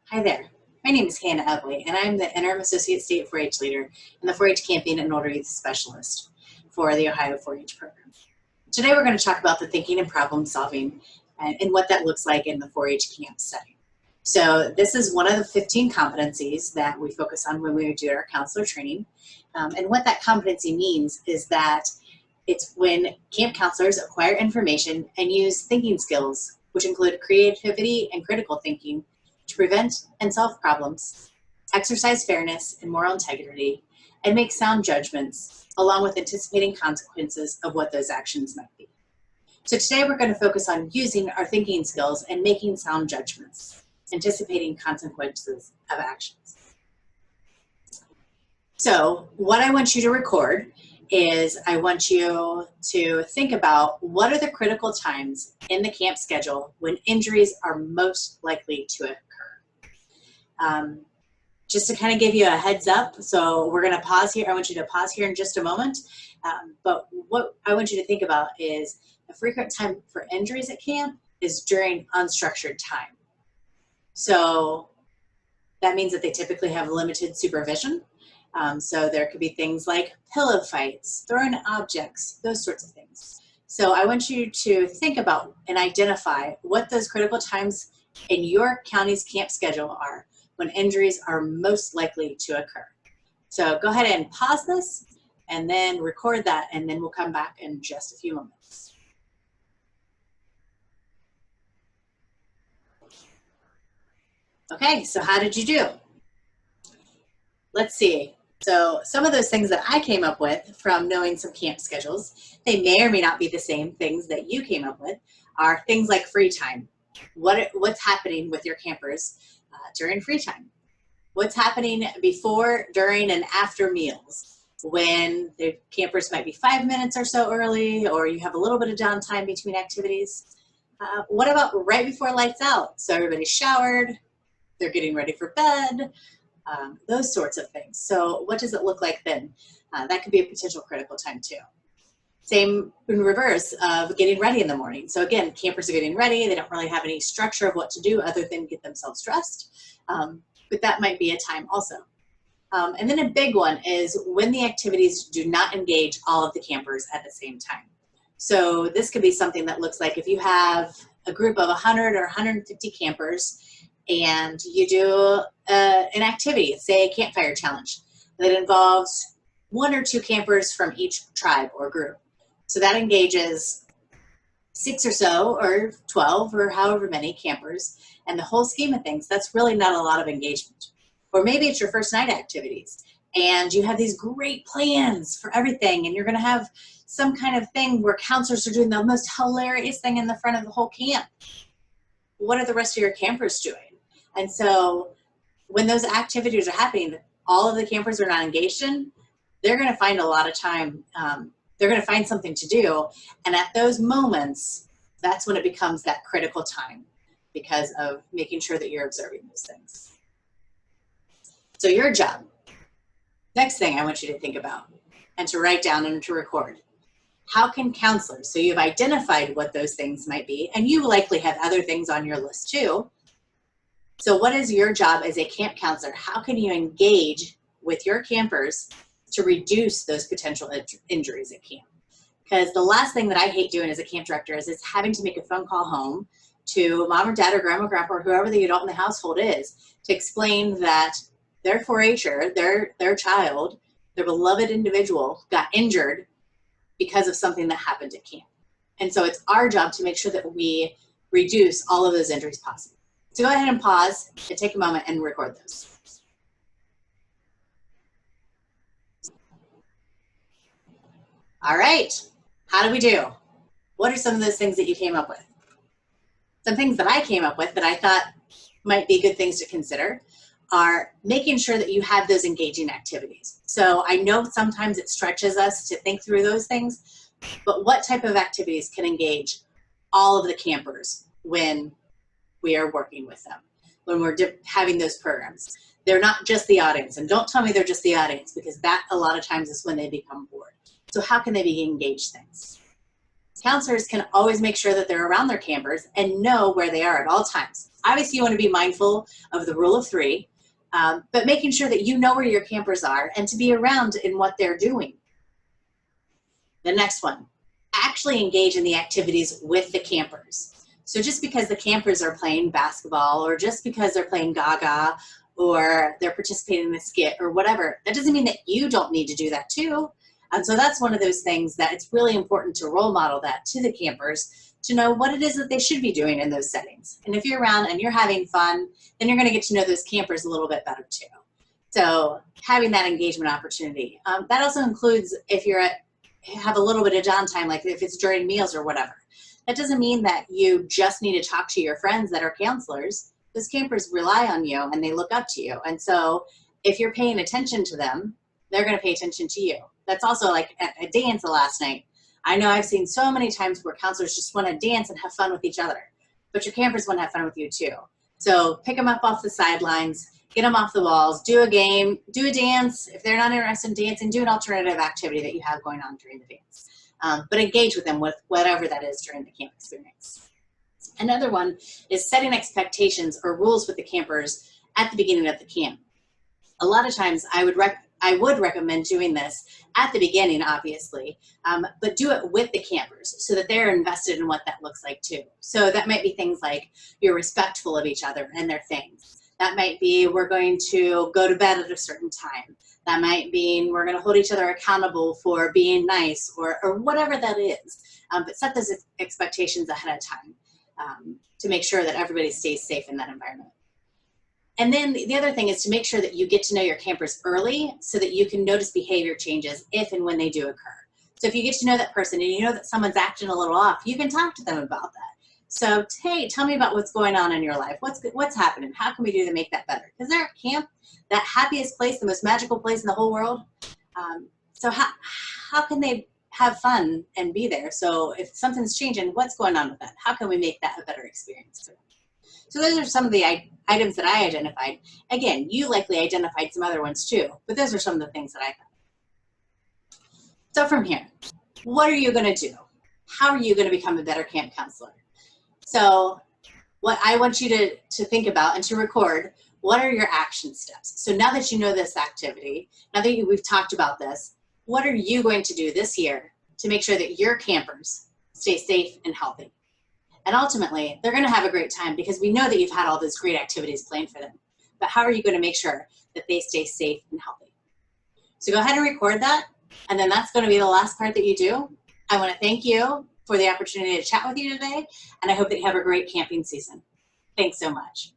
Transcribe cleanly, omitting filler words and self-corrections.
Hi there. My name is Hannah Epley, and I'm the Interim Associate State 4-H Leader and the 4-H Camping and Older Youth Specialist for the Ohio 4-H program. Today we're going to talk about the thinking and problem solving and what that looks like in the 4-H camp setting. So this is one of the 15 competencies that we focus on when we do our counselor training. And what that competency means is that it's when camp counselors acquire information and use thinking skills, which include creativity and critical thinking, to prevent and solve problems, exercise fairness and moral integrity, and make sound judgments, along with anticipating consequences of what those actions might be. So today we're going to focus on using our thinking skills and making sound judgments, anticipating consequences of actions. So what I want you to record is I want you to think about what are the critical times in the camp schedule when injuries are most likely to occur. Just to kind of give you a heads up, so we're going to pause here. I want you to pause here in just a moment. But what I want you to think about is a frequent time for injuries at camp is during unstructured time. So that means that they typically have limited supervision. So there could be things like pillow fights, throwing objects, those sorts of things. So I want you to think about and identify what those critical times in your county's camp schedule are when injuries are most likely to occur. So go ahead and pause this and then record that, and then we'll come back in just a few moments. Okay, so how did you do? Let's see. So some of those things that I came up with from knowing some camp schedules, they may or may not be the same things that you came up with, are things like free time. What's happening with your campers during free time? What's happening before, during, and after meals? When the campers might be 5 minutes or so early, or you have a little bit of downtime between activities. What about right before lights out? So everybody's showered, they're getting ready for bed, those sorts of things. So what does it look like then? That could be a potential critical time too. Same in reverse of getting ready in the morning. So again, campers are getting ready. They don't really have any structure of what to do other than get themselves dressed. But that might be a time also. And then a big one is when the activities do not engage all of the campers at the same time. So this could be something that looks like if you have a group of 100 or 150 campers and you do an activity, say a campfire challenge, that involves 1 or 2 campers from each tribe or group. So that engages 6 or so, or 12, or however many campers. And the whole scheme of things, that's really not a lot of engagement. Or maybe it's your first night activities, and you have these great plans for everything, and you're gonna have some kind of thing where counselors are doing the most hilarious thing in the front of the whole camp. What are the rest of your campers doing? And so when those activities are happening, all of the campers are not engaged in, they're gonna find a lot of time, they're going to find something to do. And at those moments, that's when it becomes that critical time because of making sure that you're observing those things. So your job, next thing I want you to think about and to write down and to record. How can counselors, so you've identified what those things might be, and you likely have other things on your list too. So what is your job as a camp counselor? How can you engage with your campers to reduce those potential injuries at camp? Because the last thing that I hate doing as a camp director is having to make a phone call home to mom or dad or grandma or grandpa or whoever the adult in the household is to explain that their 4-H'er, their child, their beloved individual got injured because of something that happened at camp. And so it's our job to make sure that we reduce all of those injuries possible. So go ahead and pause and take a moment and record those. All right, how do we do? What are some of those things that you came up with? Some things that I came up with that I thought might be good things to consider are making sure that you have those engaging activities. So I know sometimes it stretches us to think through those things, but what type of activities can engage all of the campers when we are working with them, when we're having those programs? They're not just the audience, and don't tell me they're just the audience, because that a lot of times is when they become bored. So how can they be engaged things? Counselors can always make sure that they're around their campers and know where they are at all times. Obviously, you want to be mindful of the rule of three, but making sure that you know where your campers are and to be around in what they're doing. The next one, actually engage in the activities with the campers. So just because the campers are playing basketball or just because they're playing Gaga or they're participating in a skit or whatever, that doesn't mean that you don't need to do that too. And so that's one of those things that it's really important to role model that to the campers to know what it is that they should be doing in those settings. And if you're around and you're having fun, then you're going to get to know those campers a little bit better too. So having that engagement opportunity. That also includes if you're have a little bit of downtime, like if it's during meals or whatever. That doesn't mean that you just need to talk to your friends that are counselors. Those campers rely on you and they look up to you. And so if you're paying attention to them, they're going to pay attention to you. That's also like at a dance last night. I know I've seen so many times where counselors just want to dance and have fun with each other, but your campers want to have fun with you too. So pick them up off the sidelines, get them off the walls, do a game, do a dance. If they're not interested in dancing, do an alternative activity that you have going on during the dance. But engage with them with whatever that is during the camp experience. Another one is setting expectations or rules with the campers at the beginning of the camp. A lot of times I would recommend doing this at the beginning, obviously, but do it with the campers so that they're invested in what that looks like too. So that might be things like you're respectful of each other and their things. That might be we're going to go to bed at a certain time. That might mean we're going to hold each other accountable for being nice or whatever that is. But set those expectations ahead of time to make sure that everybody stays safe in that environment. And then the other thing is to make sure that you get to know your campers early so that you can notice behavior changes if and when they do occur. So if you get to know that person and you know that someone's acting a little off, you can talk to them about that. So, hey, tell me about what's going on in your life. What's happening? How can we do to make that better? Because they're at camp, that happiest place, the most magical place in the whole world. So how can they have fun and be there? So if something's changing, what's going on with that? How can we make that a better experience for them? So those are some of the items that I identified. Again, you likely identified some other ones too, but those are some of the things that I thought. So from here, what are you going to do? How are you going to become a better camp counselor? So what I want you to think about and to record, what are your action steps? So now that you know this activity, now that we've talked about this, what are you going to do this year to make sure that your campers stay safe and healthy? And ultimately, they're going to have a great time because we know that you've had all those great activities planned for them. But how are you going to make sure that they stay safe and healthy? So go ahead and record that. And then that's going to be the last part that you do. I want to thank you for the opportunity to chat with you today. And I hope that you have a great camping season. Thanks so much.